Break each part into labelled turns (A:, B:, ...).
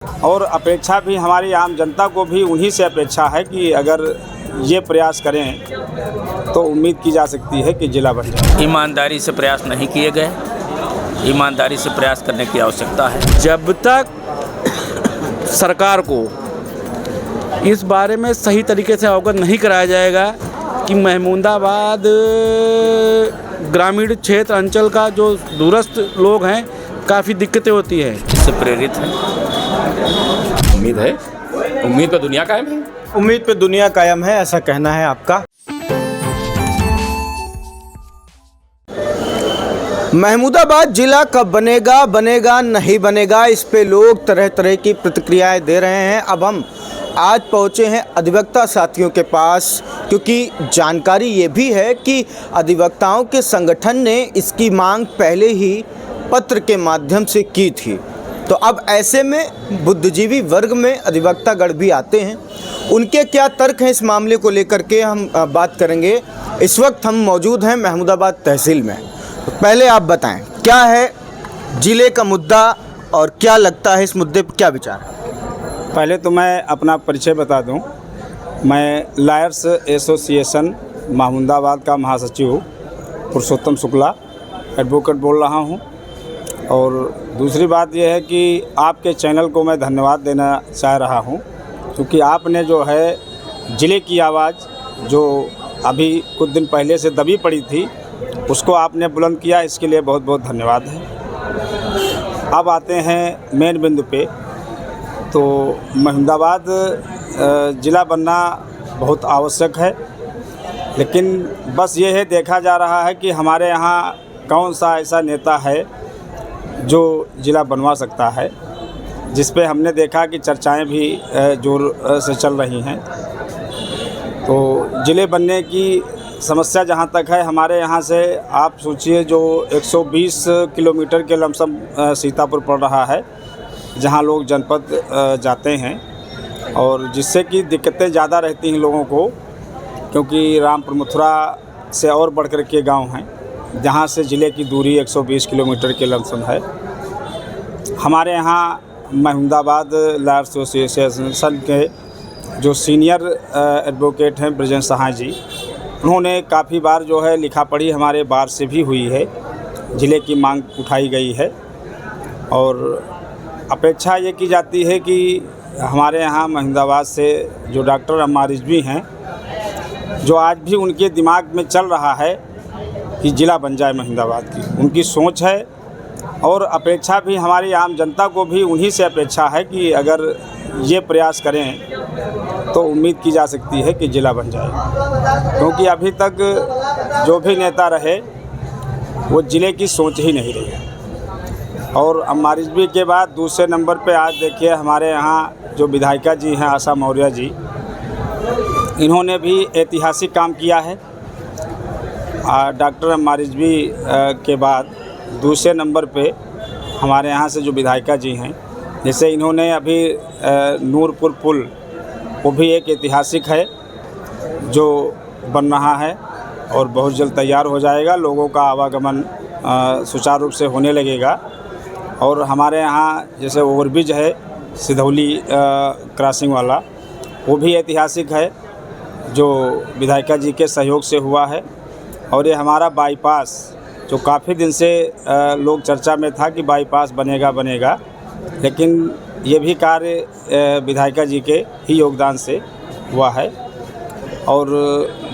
A: और अपेक्षा भी हमारी आम जनता को भी उन्हीं से अपेक्षा है कि अगर ये प्रयास करें तो उम्मीद की जा सकती है कि जिला बन जाए।
B: ईमानदारी से प्रयास नहीं किए गए, ईमानदारी से प्रयास करने की आवश्यकता है।
C: जब तक सरकार को इस बारे में सही तरीके से अवगत नहीं कराया जाएगा कि महमूदाबाद ग्रामीण क्षेत्र अंचल का जो दूरस्थ लोग हैं काफ़ी दिक्कतें होती है,
B: इससे प्रेरित है।
D: उम्मीद पे दुनिया कायम है।
E: उम्मीद पे दुनिया कायम है, ऐसा कहना है आपका। महमूदाबाद जिला कब बनेगा नहीं बनेगा, इस पे लोग तरह तरह की प्रतिक्रियाएं दे रहे हैं। अब हम आज पहुंचे हैं अधिवक्ता साथियों के पास, क्योंकि जानकारी ये भी है कि अधिवक्ताओं के संगठन ने इसकी मांग पहले ही पत्र के माध्यम से की थी। तो अब ऐसे में बुद्धिजीवी वर्ग में अधिवक्तागण भी आते हैं, उनके क्या तर्क हैं इस मामले को लेकर के हम बात करेंगे। इस वक्त हम मौजूद हैं महमूदाबाद तहसील में। तो पहले आप बताएं क्या है जिले का मुद्दा और क्या लगता है इस मुद्दे पर क्या विचार है?
A: पहले तो मैं अपना परिचय बता दूं। मैं लॉयर्स एसोसिएशन महमूदाबाद का महासचिव पुरुषोत्तम शुक्ला एडवोकेट बोल रहा हूं। और दूसरी बात यह है कि आपके चैनल को मैं धन्यवाद देना चाह रहा हूं, क्योंकि आपने जो है ज़िले की आवाज़ जो अभी कुछ दिन पहले से दबी पड़ी थी उसको आपने बुलंद किया, इसके लिए बहुत बहुत धन्यवाद है। अब आते हैं मेन बिंदु पे। तो महमूदाबाद ज़िला बनना बहुत आवश्यक है, लेकिन बस ये है देखा जा रहा है कि हमारे यहाँ कौन सा ऐसा नेता है जो ज़िला बनवा सकता है, जिस पे हमने देखा कि चर्चाएं भी जोर से चल रही हैं। तो ज़िले बनने की समस्या जहाँ तक है, हमारे यहाँ से आप सोचिए जो 120 किलोमीटर के लमसम सीतापुर पड़ रहा है, जहाँ लोग जनपद जाते हैं, और जिससे कि दिक्कतें ज़्यादा रहती हैं लोगों को, क्योंकि रामपुर मथुरा से और बढ़ कर के गाँव हैं जहाँ से ज़िले की दूरी 120 किलोमीटर के लमसम है। हमारे यहाँ महमूदाबाद लॉयर एसोसिएशन के जो सीनियर एडवोकेट हैं ब्रजेश सहाय जी, उन्होंने काफ़ी बार जो है लिखा पढ़ी हमारे बार से भी हुई है, ज़िले की मांग उठाई गई है। और अपेक्षा ये की जाती है कि हमारे यहाँ महमूदाबाद से जो डॉक्टर अम्मा रिजवी हैं, जो आज भी उनके दिमाग में चल रहा है कि ज़िला बन जाए महमूदाबाद की, उनकी सोच है। और अपेक्षा भी हमारी आम जनता को भी उन्हीं से अपेक्षा है कि अगर ये प्रयास करें तो उम्मीद की जा सकती है कि ज़िला बन जाए, क्योंकि अभी तक जो भी नेता रहे वो ज़िले की सोच ही नहीं रही। और अम्मा रिजवी के बाद दूसरे नंबर पे आज देखिए हमारे यहाँ जो विधायिका जी हैं आशा मौर्य जी, इन्होंने भी ऐतिहासिक काम किया है। डॉक्टर अम्मा रिजवी के बाद दूसरे नंबर पे हमारे यहाँ से जो विधायिका जी हैं, जैसे इन्होंने अभी नूरपुर पुल, वो भी एक ऐतिहासिक है जो बन रहा है और बहुत जल्द तैयार हो जाएगा, लोगों का आवागमन सुचारू रूप से होने लगेगा। और हमारे यहाँ जैसे ओवरब्रिज है सिधौली क्रॉसिंग वाला, वो भी ऐतिहासिक है जो विधायिका जी के सहयोग से हुआ है। और ये हमारा बाईपास जो काफ़ी दिन से लोग चर्चा में था कि बाईपास बनेगा, लेकिन ये भी कार्य विधायिका जी के ही योगदान से हुआ है। और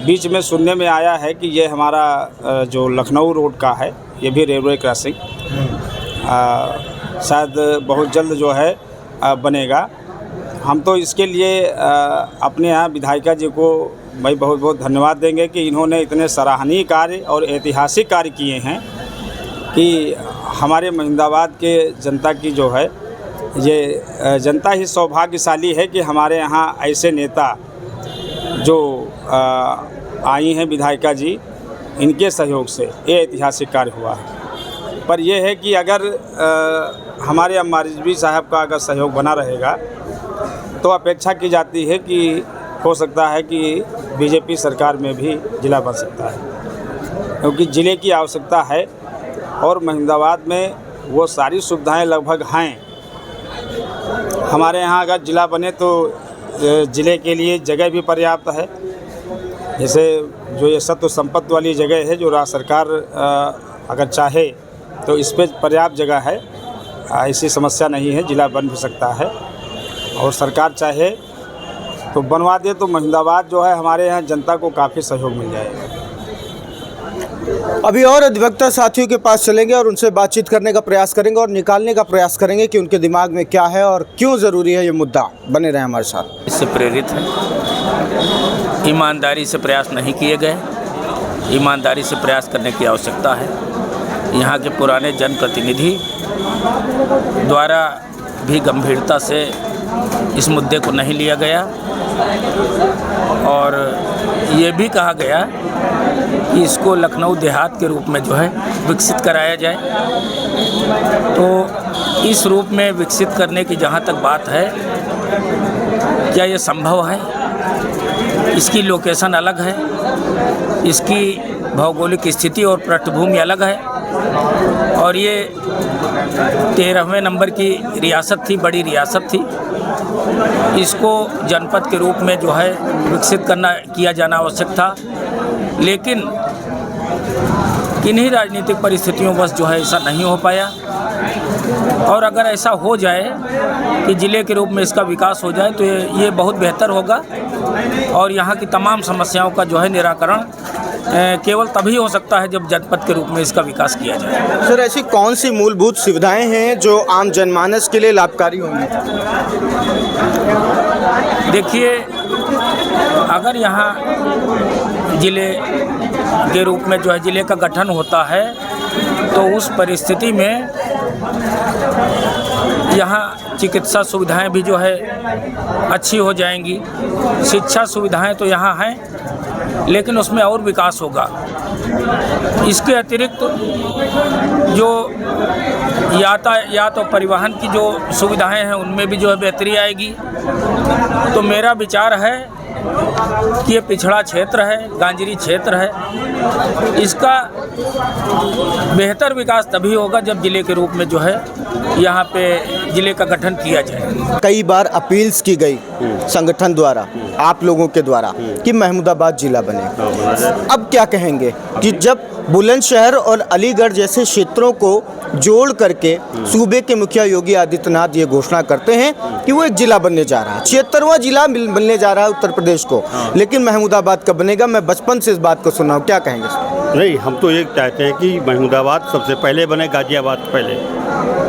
A: बीच में सुनने में आया है कि ये हमारा जो लखनऊ रोड का है, ये भी रेलवे क्रॉसिंग शायद बहुत जल्द जो है बनेगा। हम तो इसके लिए अपने यहाँ विधायिका जी को भाई बहुत बहुत धन्यवाद देंगे कि इन्होंने इतने सराहनीय कार्य और ऐतिहासिक कार्य किए हैं कि हमारे महमूदाबाद के जनता की जो है ये जनता ही सौभाग्यशाली है कि हमारे यहाँ ऐसे नेता जो आई हैं विधायिका जी, इनके सहयोग से ये ऐतिहासिक कार्य हुआ है। पर यह है कि अगर हमारे अम्मा रिजवी साहब का अगर सहयोग बना रहेगा तो अपेक्षा की जाती है कि हो सकता है कि बीजेपी सरकार में भी ज़िला बन सकता है, क्योंकि ज़िले की आवश्यकता है और महमूदाबाद में वो सारी सुविधाएं लगभग हैं हमारे यहाँ अगर ज़िला बने तो ज़िले के लिए जगह भी पर्याप्त है। जैसे जो ये सत्व संपत्ति वाली जगह है, जो राज्य सरकार अगर चाहे तो इस पे पर्याप्त जगह है, ऐसी समस्या नहीं है, ज़िला बन भी सकता है। और सरकार चाहे तो बनवा दे तो महिंदाबाद जो है हमारे यहाँ जनता को काफ़ी सहयोग मिल जाएगा।
E: अभी और अधिवक्ता साथियों के पास चलेंगे और उनसे बातचीत करने का प्रयास करेंगे और निकालने का प्रयास करेंगे कि उनके दिमाग में क्या है और क्यों ज़रूरी है ये मुद्दा। बने रहे हमारे साथ।
B: इससे प्रेरित है, ईमानदारी से प्रयास नहीं किए गए, ईमानदारी से प्रयास करने की आवश्यकता है। यहाँ के पुराने जनप्रतिनिधि द्वारा भी गंभीरता से इस मुद्दे को नहीं लिया गया और ये भी कहा गया कि इसको लखनऊ देहात के रूप में जो है विकसित कराया जाए। तो इस रूप में विकसित करने की जहाँ तक बात है, क्या ये संभव है? इसकी लोकेशन अलग है, इसकी भौगोलिक स्थिति और पृष्ठभूमि अलग है और ये 13वें नंबर की रियासत थी, बड़ी रियासत थी। इसको जनपद के रूप में जो है विकसित किया जाना आवश्यक था, लेकिन किन्हीं राजनीतिक परिस्थितियों बस जो है ऐसा नहीं हो पाया। और अगर ऐसा हो जाए कि ज़िले के रूप में इसका विकास हो जाए तो ये बहुत बेहतर होगा और यहाँ की तमाम समस्याओं का जो है निराकरण केवल तभी हो सकता है जब जनपद के रूप में इसका विकास किया जाए।
E: सर, ऐसी कौन सी मूलभूत सुविधाएं हैं जो आम जनमानस के लिए लाभकारी होंगी?
B: देखिए, अगर यहाँ ज़िले के रूप में जो है ज़िले का गठन होता है तो उस परिस्थिति में यहाँ चिकित्सा सुविधाएं भी जो है अच्छी हो जाएंगी। शिक्षा सुविधाएं तो यहाँ हैं, लेकिन उसमें और विकास होगा। इसके अतिरिक्त जो यातायात और परिवहन की जो सुविधाएं हैं उनमें भी जो है बेहतरी आएगी। तो मेरा विचार है कि ये पिछड़ा क्षेत्र है, गांजरी क्षेत्र है, इसका बेहतर विकास तभी होगा जब ज़िले के रूप में जो है यहाँ पे ज़िले का गठन किया जाए।
E: कई बार अपील्स की गई संगठन द्वारा, आप लोगों के द्वारा, कि महमूदाबाद जिला बने। अब क्या कहेंगे कि जब बुलंदशहर और अलीगढ़ जैसे क्षेत्रों को जोड़ करके सूबे के मुखिया योगी आदित्यनाथ ये घोषणा करते हैं कि वो एक जिला बनने जा रहा है, 76वां जिला बनने जा रहा है उत्तर प्रदेश को, लेकिन महमूदाबाद कब बनेगा? मैं बचपन से इस बात को सुना हूँ, क्या कहेंगे?
F: नहीं, हम तो ये चाहते हैं कि महमूदाबाद सबसे पहले बने, गाजियाबाद पहले।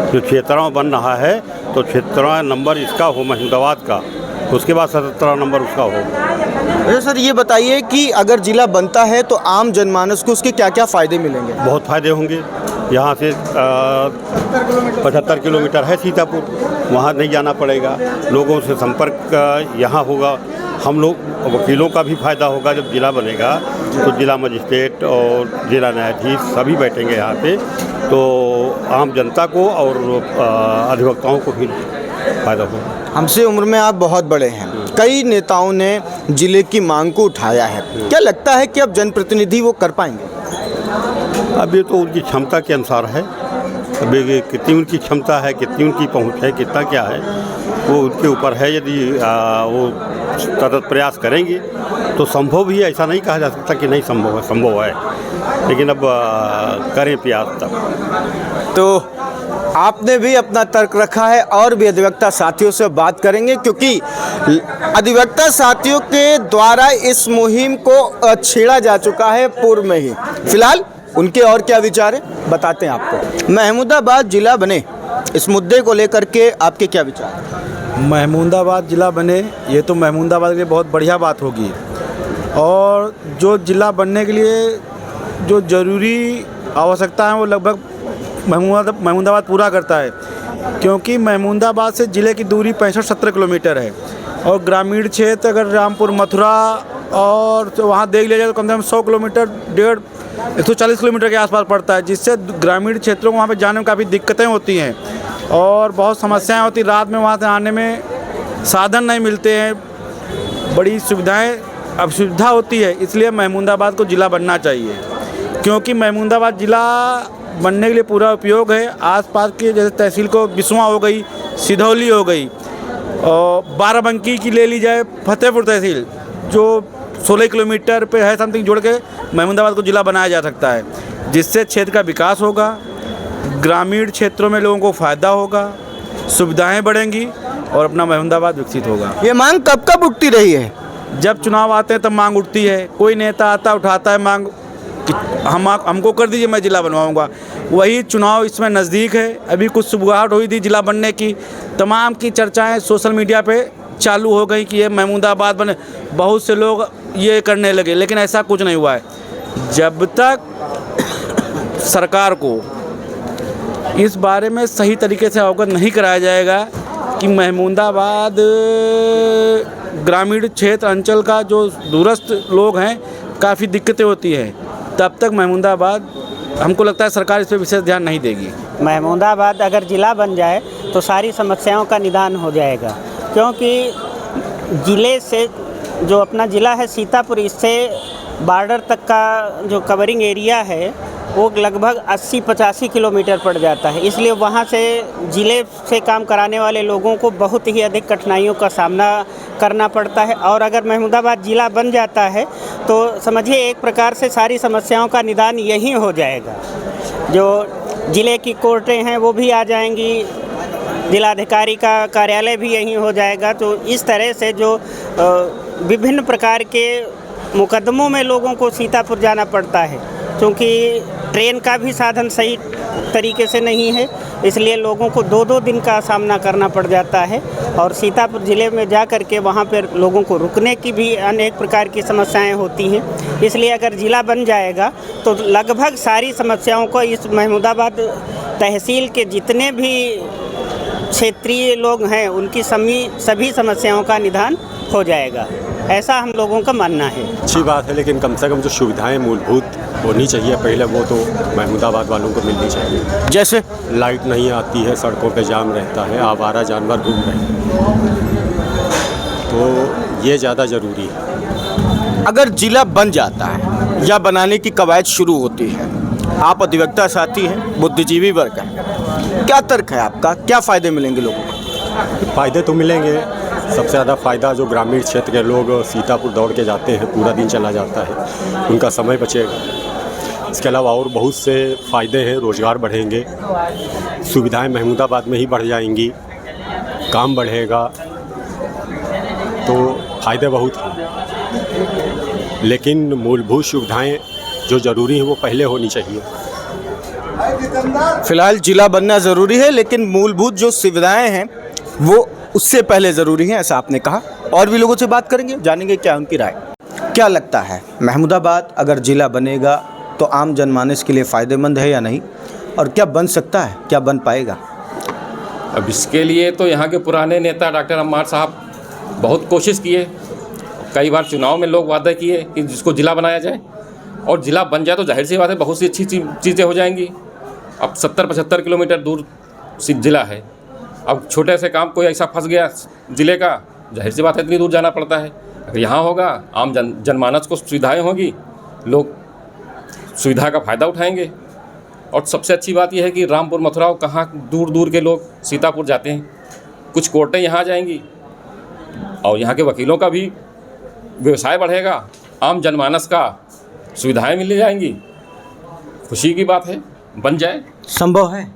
F: जो 76वां बन रहा है तो 76वां नंबर इसका हो महमूदाबाद का, उसके बाद 77वां नंबर उसका हो।
E: अच्छा सर, ये बताइए कि अगर जिला बनता है तो आम जनमानस को उसके क्या क्या फ़ायदे मिलेंगे?
F: बहुत फ़ायदे होंगे। यहाँ से 75 किलोमीटर है सीतापुर, वहाँ नहीं जाना पड़ेगा, लोगों से संपर्क यहाँ होगा। हम लोग वकीलों का भी फ़ायदा होगा। जब जिला बनेगा तो जिला मजिस्ट्रेट और जिला न्यायाधीश सभी बैठेंगे यहाँ पे, तो आम जनता को और अधिवक्ताओं को भी फ़ायदा होगा।
E: हमसे उम्र में आप बहुत बड़े हैं, कई नेताओं ने जिले की मांग को उठाया है, क्या लगता है कि अब जनप्रतिनिधि वो कर पाएंगे?
F: अब ये तो उनकी क्षमता के अनुसार है। अभी कितनी उनकी क्षमता है, कितनी उनकी पहुंच है, कितना क्या है, वो उनके ऊपर है। यदि वो सतत प्रयास करेंगे तो संभव भी है, ऐसा नहीं कहा जा सकता कि नहीं संभव है, संभव है, लेकिन अब करें प्रयास तब।
E: तो आपने भी अपना तर्क रखा है और भी अधिवक्ता साथियों से बात करेंगे, क्योंकि अधिवक्ता साथियों के द्वारा इस मुहिम को छेड़ा जा चुका है पूर्व में ही। फिलहाल उनके और क्या विचार है बताते हैं आपको। महमूदाबाद जिला बने, इस मुद्दे को लेकर के आपके क्या विचार?
C: महमूदाबाद ज़िला बने, ये तो महमूदाबाद के लिए बहुत बढ़िया बात होगी। और जो ज़िला बनने के लिए जो ज़रूरी आवश्यकता है वो लगभग महमूदाबाद पूरा करता है, क्योंकि महमूदाबाद से ज़िले की दूरी 65-70 किलोमीटर है और ग्रामीण क्षेत्र अगर रामपुर, मथुरा और तो वहाँ देख लिया जाए तो कम से कम 100 किलोमीटर, 140 किलोमीटर के आसपास पड़ता है, जिससे ग्रामीण क्षेत्रों को वहाँ पे जाने में काफ़ी दिक्कतें होती हैं और बहुत समस्याएं होती। रात में वहाँ से आने में साधन नहीं मिलते हैं, बड़ी सुविधाएं असुविधा होती है। इसलिए महमूदाबाद को ज़िला बनना चाहिए, क्योंकि महमूदाबाद ज़िला बनने के लिए पूरा उपयोग है। आसपास के जैसे तहसील को बिस्वा हो गई, सिधौली हो गई, और बाराबंकी की ले ली जाए, फतेहपुर तहसील जो 16 किलोमीटर पे है समथिंग, जोड़ के महमूदाबाद को ज़िला बनाया जा सकता है, जिससे क्षेत्र का विकास होगा, ग्रामीण क्षेत्रों में लोगों को फ़ायदा होगा, सुविधाएं बढ़ेंगी और अपना महमूदाबाद विकसित होगा।
E: ये मांग कब कब उठती रही है?
C: जब चुनाव आते हैं तब मांग उठती है। कोई नेता आता उठाता है मांग कि हमको कर दीजिए, मैं ज़िला बनवाऊंगा। वही चुनाव इसमें नज़दीक है, अभी कुछ सुबुगाहट हुई थी ज़िला बनने की, तमाम की चर्चाएं सोशल मीडिया पे चालू हो गई कि ये महमूदाबाद बने। बहुत से लोग ये करने लगे, लेकिन ऐसा कुछ नहीं हुआ है। जब तक सरकार को इस बारे में सही तरीके से अवगत नहीं कराया जाएगा कि महमूदाबाद ग्रामीण क्षेत्र अंचल का जो दूरस्थ लोग हैं काफ़ी दिक्कतें होती हैं, तब तक महमूदाबाद, हमको लगता है सरकार इस पर विशेष ध्यान नहीं देगी।
G: महमूदाबाद अगर ज़िला बन जाए तो सारी समस्याओं का निदान हो जाएगा, क्योंकि ज़िले से जो अपना ज़िला है सीतापुर, इससे बॉर्डर तक का जो कवरिंग एरिया है वो लगभग 80-85 किलोमीटर पड़ जाता है। इसलिए वहाँ से ज़िले से काम कराने वाले लोगों को बहुत ही अधिक कठिनाइयों का सामना करना पड़ता है। और अगर महमूदाबाद ज़िला बन जाता है तो समझिए एक प्रकार से सारी समस्याओं का निदान यहीं हो जाएगा। जो ज़िले की कोर्टें हैं वो भी आ जाएंगी, जिलाधिकारी का कार्यालय भी यहीं हो जाएगा। तो इस तरह से जो विभिन्न प्रकार के मुकदमों में लोगों को सीतापुर जाना पड़ता है, क्योंकि ट्रेन का भी साधन सही तरीके से नहीं है, इसलिए लोगों को 2-2 दिन का सामना करना पड़ जाता है। और सीतापुर ज़िले में जा कर के वहाँ पर लोगों को रुकने की भी अनेक प्रकार की समस्याएं होती हैं। इसलिए अगर ज़िला बन जाएगा तो लगभग सारी समस्याओं को इस महमूदाबाद तहसील के जितने भी क्षेत्रीय लोग हैं उनकी सभी समस्याओं का निदान हो जाएगा, ऐसा हम लोगों का मानना है।
H: अच्छी बात है, लेकिन कम से कम जो सुविधाएं मूलभूत होनी चाहिए पहले, वो तो महमूदाबाद वालों को मिलनी चाहिए।
E: जैसे
H: लाइट नहीं आती है, सड़कों पे जाम रहता है, आवारा जानवर घूम रहे हैं, तो ये ज़्यादा ज़रूरी है।
E: अगर ज़िला बन जाता है या बनाने की कवायद शुरू होती है, आप अधिवक्ता साथी हैं, बुद्धिजीवी वर्ग हैं, क्या तर्क है आपका, क्या फ़ायदे मिलेंगे लोगों को?
H: फ़ायदे तो मिलेंगे। सबसे ज़्यादा फ़ायदा जो ग्रामीण क्षेत्र के लोग सीतापुर दौड़ के जाते हैं, पूरा दिन चला जाता है, उनका समय बचेगा। इसके अलावा और बहुत से फ़ायदे हैं, रोज़गार बढ़ेंगे, सुविधाएं महमूदाबाद में ही बढ़ जाएंगी, काम बढ़ेगा, तो फ़ायदे बहुत हैं। लेकिन मूलभूत सुविधाएं जो ज़रूरी हैं वो पहले होनी चाहिए।
E: फिलहाल ज़िला बनना ज़रूरी है, लेकिन मूलभूत जो सुविधाएं हैं वो उससे पहले ज़रूरी है, ऐसा आपने कहा। और भी लोगों से बात करेंगे, जानेंगे क्या उनकी राय। क्या लगता है महमूदाबाद अगर ज़िला बनेगा तो आम जनमानस के लिए फ़ायदेमंद है या नहीं, और क्या बन सकता है, क्या बन पाएगा?
D: अब इसके लिए तो यहाँ के पुराने नेता डॉक्टर अम्मार साहब बहुत कोशिश किए, कई बार चुनाव में लोग वादा किए कि जिसको ज़िला बनाया जाए, और ज़िला बन जाए तो जाहिर सी बात है बहुत सी अच्छी चीज़ें हो जाएंगी। अब 70-75 किलोमीटर दूर ज़िला है, अब छोटे से काम कोई ऐसा फंस गया ज़िले का, जाहिर सी बात है इतनी दूर जाना पड़ता है। अगर यहाँ होगा, आम जनमानस को सुविधाएं होगी, लोग सुविधा का फ़ायदा उठाएंगे। और सबसे अच्छी बात यह है कि रामपुर मथुरा कहाँ दूर दूर के लोग सीतापुर जाते हैं, कुछ कोर्टें यहाँ आ जाएंगी और यहाँ के वकीलों का भी व्यवसाय बढ़ेगा, आम जनमानस का सुविधाएं मिल जाएंगी। खुशी की बात है, बन जाए।
E: संभव है?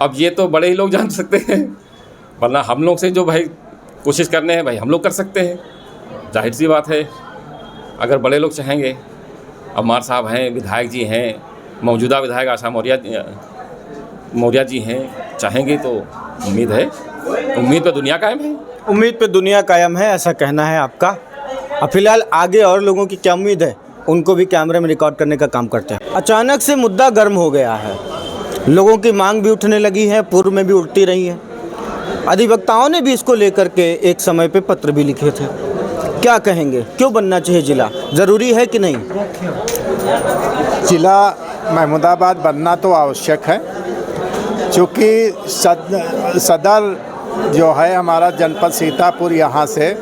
D: अब ये तो बड़े ही लोग जान सकते हैं, वरना हम लोग से जो भाई कोशिश करने हैं भाई हम लोग कर सकते हैं। जाहिर सी बात है अगर बड़े लोग चाहेंगे, अम्मार साहब हैं, विधायक जी हैं, मौजूदा विधायक आशा मौर्या जी हैं, चाहेंगे तो उम्मीद है, उम्मीद पे दुनिया कायम है।
E: उम्मीद पे दुनिया कायम है, ऐसा कहना है आपका। अब फिलहाल आगे और लोगों की क्या उम्मीद है, उनको भी कैमरे में रिकॉर्ड करने का काम करते हैं। अचानक से मुद्दा गर्म हो गया है, लोगों की मांग भी उठने लगी है, पूर्व में भी उठती रही है, अधिवक्ताओं ने भी इसको लेकर के एक समय पे पत्र भी लिखे थे। क्या कहेंगे, क्यों बनना चाहिए ज़िला, ज़रूरी है कि नहीं?
I: ज़िला महमूदाबाद बनना तो आवश्यक है, क्योंकि सदर जो है हमारा जनपद सीतापुर, यहाँ से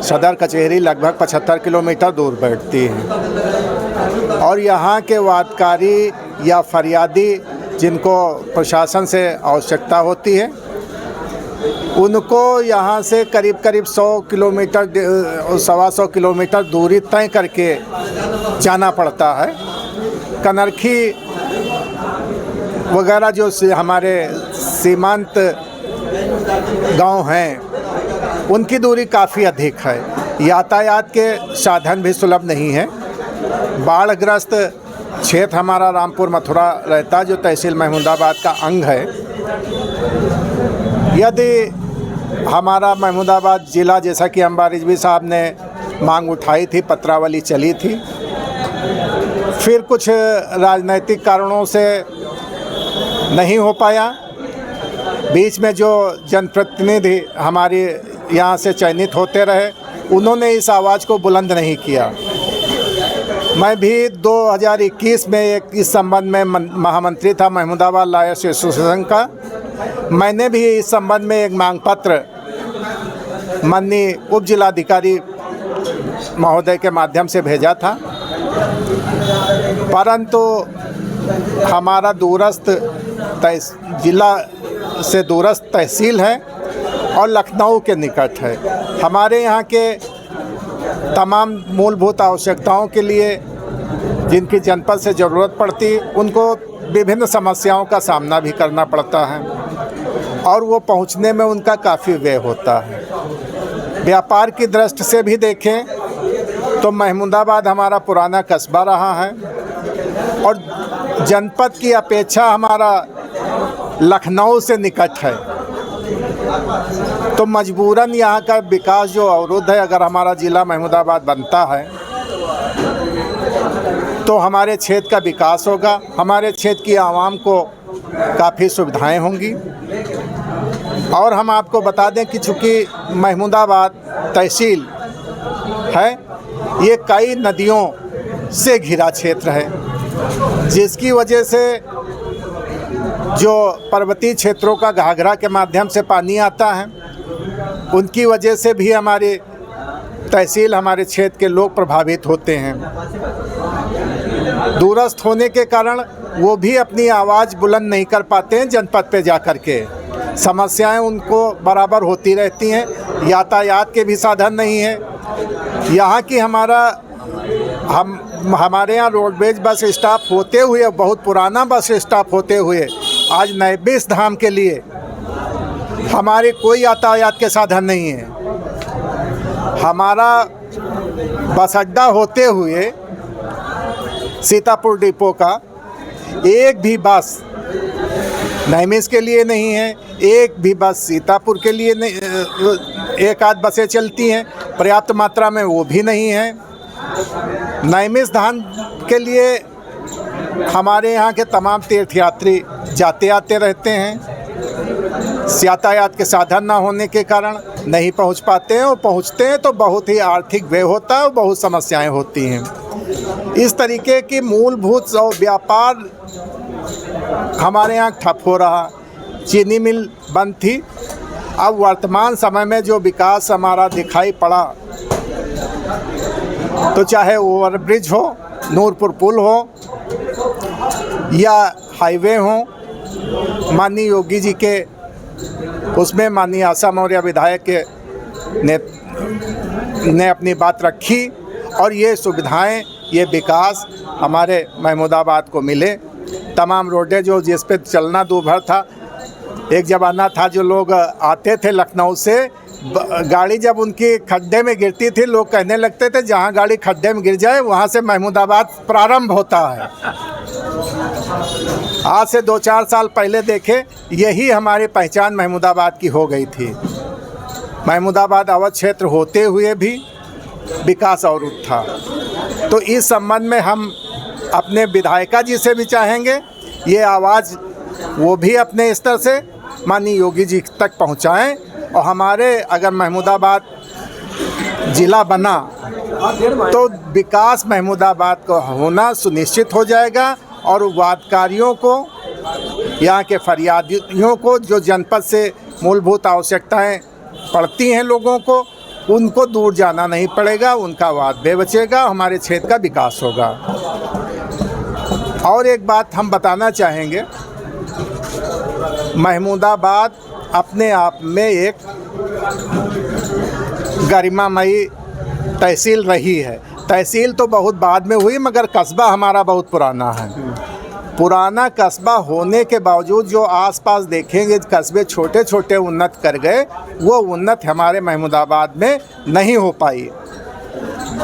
I: सदर कचहरी लगभग 75 किलोमीटर दूर बैठती है, और यहाँ के वादकारी या फरियादी जिनको प्रशासन से आवश्यकता होती है उनको यहाँ से करीब करीब 100 किलोमीटर 125 किलोमीटर दूरी तय करके जाना पड़ता है। कनरखी वगैरह जो हमारे सीमांत गांव हैं उनकी दूरी काफ़ी अधिक है। यातायात के साधन भी सुलभ नहीं है। बाढ़ग्रस्त क्षेत्र हमारा रामपुर मथुरा रहता है, जो तहसील महमूदाबाद का अंग है। यदि हमारा महमूदाबाद ज़िला, जैसा कि अम्बा रिजवी साहब ने मांग उठाई थी, पत्रावली चली थी, फिर कुछ राजनीतिक कारणों से नहीं हो पाया। बीच में जो जनप्रतिनिधि हमारे यहाँ से चयनित होते रहे, उन्होंने इस आवाज़ को बुलंद नहीं किया। मैं भी 2021 में इस संबंध में महामंत्री था महमूदाबाद लायर्स एसोसिएशन का। मैंने भी इस संबंध में एक मांग पत्र माननीय उप जिलाधिकारी महोदय के माध्यम से भेजा था, परंतु हमारा दूरस्थ जिला से दूरस्थ तहसील है और लखनऊ के निकट है। हमारे यहाँ के तमाम मूलभूत आवश्यकताओं के लिए जिनकी जनपद से ज़रूरत पड़ती, उनको विभिन्न समस्याओं का सामना भी करना पड़ता है और वो पहुँचने में उनका काफ़ी व्यय होता है। व्यापार की दृष्टि से भी देखें तो महमूदाबाद हमारा पुराना कस्बा रहा है और जनपद की अपेक्षा हमारा लखनऊ से निकट है, तो मजबूरन यहाँ का विकास जो अवरुद्ध है। अगर हमारा ज़िला महमूदाबाद बनता है तो हमारे क्षेत्र का विकास होगा, हमारे क्षेत्र की आवाम को काफ़ी सुविधाएं होंगी। और हम आपको बता दें कि चूँकि महमूदाबाद तहसील है, ये कई नदियों से घिरा क्षेत्र है, जिसकी वजह से जो पर्वतीय क्षेत्रों का घाघरा के माध्यम से पानी आता है, उनकी वजह से भी हमारे तहसील, हमारे क्षेत्र के लोग प्रभावित होते हैं। दूरस्थ होने के कारण वो भी अपनी आवाज़ बुलंद नहीं कर पाते हैं जनपद पे जा कर के। समस्याएं उनको बराबर होती रहती हैं। यातायात के भी साधन नहीं है। यहाँ की हमारे यहाँ रोडवेज बस स्टॉप होते हुए, बहुत पुराना बस स्टॉप होते हुए, आज नैबिस धाम के लिए हमारे कोई यातायात के साधन नहीं है। हमारा बस अड्डा होते हुए सीतापुर डिपो का एक भी बस नैमिष के लिए नहीं है, एक भी बस सीतापुर के लिए नहीं। एक आध बसें चलती हैं, पर्याप्त मात्रा में वो भी नहीं है। नैमिष धाम के लिए हमारे यहाँ के तमाम तीर्थयात्री जाते आते रहते हैं। यातायात के साधन ना होने के कारण नहीं पहुँच पाते हैं, और पहुँचते हैं तो बहुत ही आर्थिक व्यय होता है और बहुत समस्याएं होती हैं। इस तरीके की मूलभूत व्यापार हमारे यहाँ ठप हो रहा। चीनी मिल बंद थी, अब वर्तमान समय में जो विकास हमारा दिखाई पड़ा, तो चाहे ओवरब्रिज हो, नूरपुर पुल हो या हाईवे हो, माननीय योगी जी के उसमें माननीय आशा मौर्य विधायक के ने अपनी बात रखी और ये सुविधाएं, ये विकास हमारे महमूदाबाद को मिले। तमाम रोडें जो जिस पे चलना दूभर था, एक ज़माना था जो लोग आते थे लखनऊ से, गाड़ी जब उनकी खड्डे में गिरती थी, लोग कहने लगते थे जहाँ गाड़ी खड्डे में गिर जाए वहाँ से महमूदाबाद प्रारंभ होता है। आज से 2-4 साल पहले देखें, यही हमारी पहचान महमूदाबाद की हो गई थी। महमूदाबाद अवध क्षेत्र होते हुए भी विकास अवरुद्ध था। तो इस संबंध में हम अपने विधायिका जी से भी चाहेंगे ये आवाज़ वो भी अपने स्तर से माननीय योगी जी तक पहुंचाएं, और हमारे अगर महमूदाबाद ज़िला बना तो विकास महमूदाबाद को होना सुनिश्चित हो जाएगा, और वादकारियों को, यहाँ के फरियादियों को, जो जनपद से मूलभूत आवश्यकताएं पड़ती हैं लोगों को, उनको दूर जाना नहीं पड़ेगा, उनका वाद बे बचेगा, हमारे क्षेत्र का विकास होगा। और एक बात हम बताना चाहेंगे, महमूदाबाद अपने आप में एक गरिमामयी तहसील रही है। तहसील तो बहुत बाद में हुई, मगर कस्बा हमारा बहुत पुराना है। पुराना कस्बा होने के बावजूद जो आसपास देखेंगे कस्बे छोटे छोटे उन्नत कर गए, वो उन्नत हमारे महमूदाबाद में नहीं हो पाई।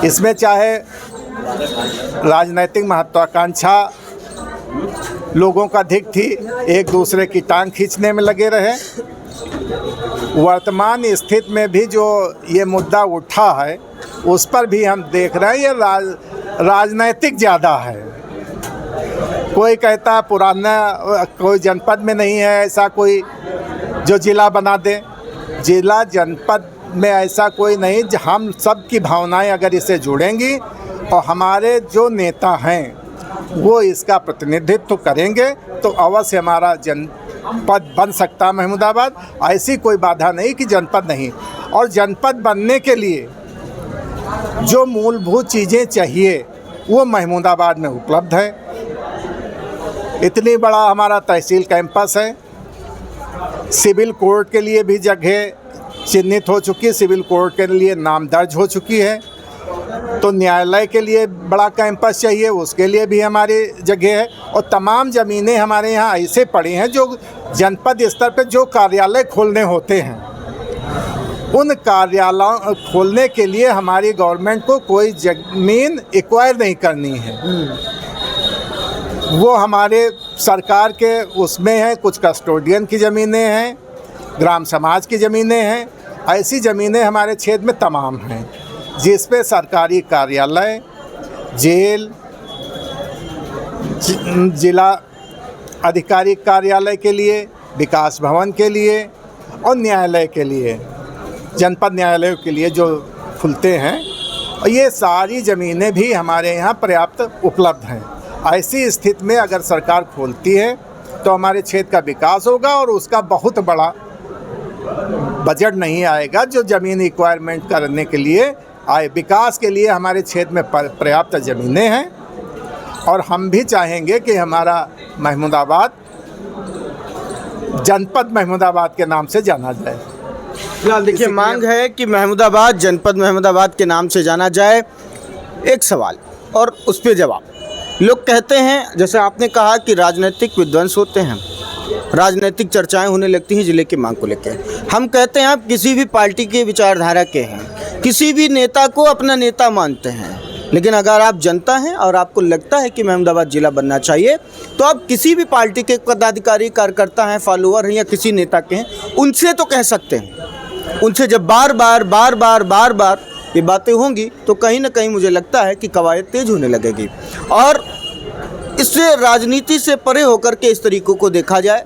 I: इसमें चाहे राजनीतिक महत्वाकांक्षा लोगों का अधिक थी, एक दूसरे की टांग खींचने में लगे रहे। वर्तमान स्थिति में भी जो ये मुद्दा उठा है उस पर भी हम देख रहे हैं ये राजनीतिक ज़्यादा है। कोई कहता है पुराना कोई जनपद में नहीं है ऐसा कोई जो ज़िला बना दे। ज़िला जनपद में ऐसा कोई नहीं। हम सब की भावनाएं अगर इससे जुड़ेंगी और हमारे जो नेता हैं वो इसका प्रतिनिधित्व करेंगे तो अवश्य हमारा जनपद बन सकता महमूदाबाद। ऐसी कोई बाधा नहीं कि जनपद नहीं। और जनपद बनने के लिए जो मूलभूत चीज़ें चाहिए वो महमूदाबाद में उपलब्ध है। इतनी बड़ा हमारा तहसील कैंपस है। सिविल कोर्ट के लिए भी जगह चिन्हित हो चुकी है, सिविल कोर्ट के लिए नाम दर्ज हो चुकी है। तो न्यायालय के लिए बड़ा कैंपस चाहिए, उसके लिए भी हमारी जगह है। और तमाम ज़मीनें हमारे यहाँ ऐसे पड़ी हैं जो जनपद स्तर पर जो कार्यालय खोलने होते हैं उन कार्यालयों खोलने के लिए हमारी गवर्नमेंट को कोई ज़मीन एक्वायर नहीं करनी है। वो हमारे सरकार के उसमें है। कुछ कस्टोडियन की ज़मीनें हैं, ग्राम समाज की ज़मीनें हैं। ऐसी ज़मीनें हमारे क्षेत्र में तमाम हैं जिस पे सरकारी कार्यालय, जेल, जिला अधिकारी कार्यालय के लिए, विकास भवन के लिए और न्यायालय के लिए, जनपद न्यायालय के लिए जो खुलते हैं, और ये सारी ज़मीनें भी हमारे यहाँ पर्याप्त उपलब्ध हैं। ऐसी स्थिति में अगर सरकार खोलती है तो हमारे क्षेत्र का विकास होगा और उसका बहुत बड़ा बजट नहीं आएगा जो ज़मीन रिक्वायरमेंट करने के लिए आए। विकास के लिए हमारे क्षेत्र में पर्याप्त ज़मीनें हैं और हम भी चाहेंगे कि हमारा महमूदाबाद जनपद महमूदाबाद के नाम से जाना जाए।
E: फिलहाल देखिए मांग है कि महमूदाबाद जनपद महमूदाबाद के नाम से जाना जाए। एक सवाल और उस पर जवाब। लोग कहते हैं, जैसे आपने कहा कि राजनीतिक विध्वंस होते हैं, राजनीतिक चर्चाएं होने लगती हैं ज़िले की मांग को लेकर। हम कहते हैं आप किसी भी पार्टी के विचारधारा के हैं, किसी भी नेता को अपना नेता मानते हैं, लेकिन अगर आप जनता हैं और आपको लगता है कि महमूदाबाद ज़िला बनना चाहिए तो आप किसी भी पार्टी के पदाधिकारी, कार्यकर्ता हैं, फॉलोअर हैं या किसी नेता के हैं, उनसे तो कह सकते हैं। उनसे जब बार बार ये बातें होंगी तो कहीं ना कहीं मुझे लगता है कि कवायद तेज होने लगेगी और इससे राजनीति से परे होकर के इस तरीकों को देखा जाए।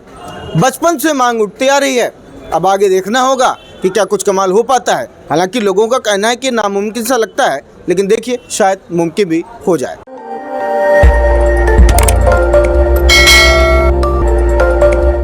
E: बचपन से मांग उठती आ रही है, अब आगे देखना होगा कि क्या कुछ कमाल हो पाता है। हालांकि लोगों का कहना है कि नामुमकिन सा लगता है, लेकिन देखिए शायद मुमकिन भी हो जाए।